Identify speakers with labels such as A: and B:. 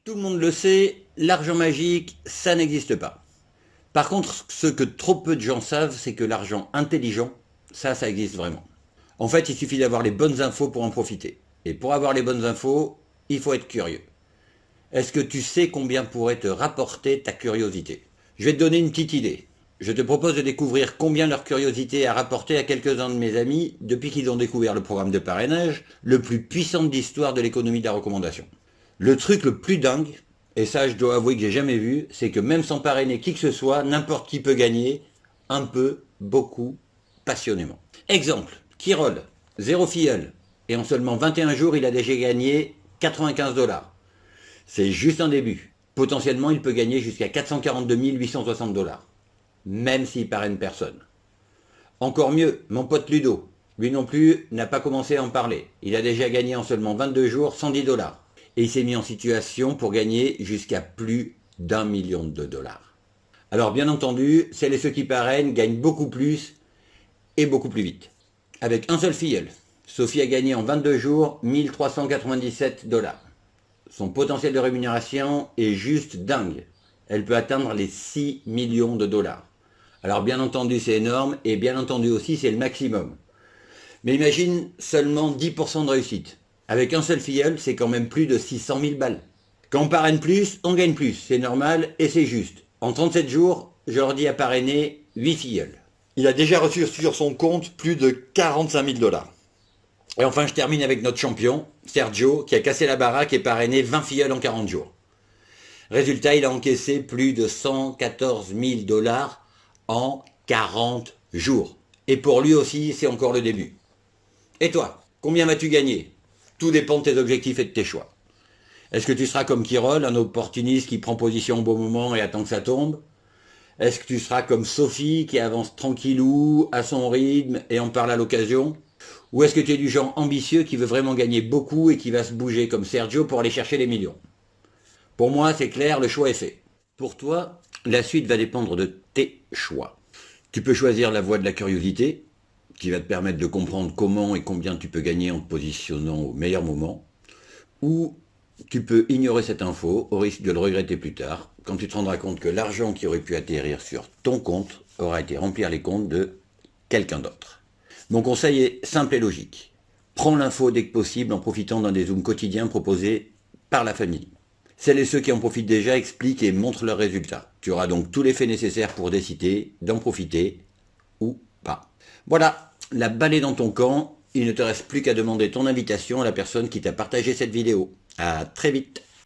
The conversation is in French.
A: Tout le monde le sait, l'argent magique, ça n'existe pas. Par contre, ce que trop peu de gens savent, c'est que l'argent intelligent, ça existe vraiment. En fait, il suffit d'avoir les bonnes infos pour en profiter. Et pour avoir les bonnes infos, il faut être curieux. Est-ce que tu sais combien pourrait te rapporter ta curiosité? Je vais te donner une petite idée. Je te propose de découvrir combien leur curiosité a rapporté à quelques-uns de mes amis depuis qu'ils ont découvert le programme de parrainage, le plus puissant de l'histoire de l'économie de la recommandation. Le truc le plus dingue, et ça je dois avouer que j'ai jamais vu, c'est que même sans parrainer qui que ce soit, n'importe qui peut gagner, un peu, beaucoup, passionnément. Exemple, Kirol, 0 filleul, et en seulement 21 jours il a déjà gagné 95 $. C'est juste un début. Potentiellement il peut gagner jusqu'à 442 860 $, même s'il parraine personne. Encore mieux, mon pote Ludo, lui non plus n'a pas commencé à en parler. Il a déjà gagné en seulement 22 jours 110 $. Et il s'est mis en situation pour gagner jusqu'à plus d'1 million de dollars. Alors bien entendu, celles et ceux qui parrainent gagnent beaucoup plus et beaucoup plus vite. Avec un seul filleul, Sophie a gagné en 22 jours 1397 $. Son potentiel de rémunération est juste dingue. Elle peut atteindre les 6 millions de dollars. Alors bien entendu c'est énorme et bien entendu aussi c'est le maximum. Mais imagine seulement 10% de réussite. Avec un seul filleul, c'est quand même plus de 600 000 balles. Quand on parraine plus, on gagne plus. C'est normal et c'est juste. En 37 jours, Jordi a parrainé 8 filleuls. Il a déjà reçu sur son compte plus de 45 000 $. Et enfin, je termine avec notre champion, Sergio, qui a cassé la baraque et parrainé 20 filleuls en 40 jours. Résultat, il a encaissé plus de 114 000 $ en 40 jours. Et pour lui aussi, c'est encore le début. Et toi, combien vas-tu gagner? Tout dépend de tes objectifs et de tes choix. Est-ce que tu seras comme Kirol, un opportuniste qui prend position au bon moment et attend que ça tombe? Est-ce que tu seras comme Sophie qui avance tranquillou, à son rythme et en parle à l'occasion? Ou est-ce que tu es du genre ambitieux qui veut vraiment gagner beaucoup et qui va se bouger comme Sergio pour aller chercher les millions? Pour moi, c'est clair, le choix est fait. Pour toi, la suite va dépendre de tes choix. Tu peux choisir la voie de la curiosité, qui va te permettre de comprendre comment et combien tu peux gagner en te positionnant au meilleur moment, ou tu peux ignorer cette info au risque de le regretter plus tard, quand tu te rendras compte que l'argent qui aurait pu atterrir sur ton compte aura été remplir les comptes de quelqu'un d'autre. Mon conseil est simple et logique. Prends l'info dès que possible en profitant d'un des zooms quotidiens proposés par la famille. Celles et ceux qui en profitent déjà expliquent et montrent leurs résultats. Tu auras donc tous les faits nécessaires pour décider d'en profiter ou pas. Voilà, la balle est dans ton camp. Il ne te reste plus qu'à demander ton invitation à la personne qui t'a partagé cette vidéo. À très vite.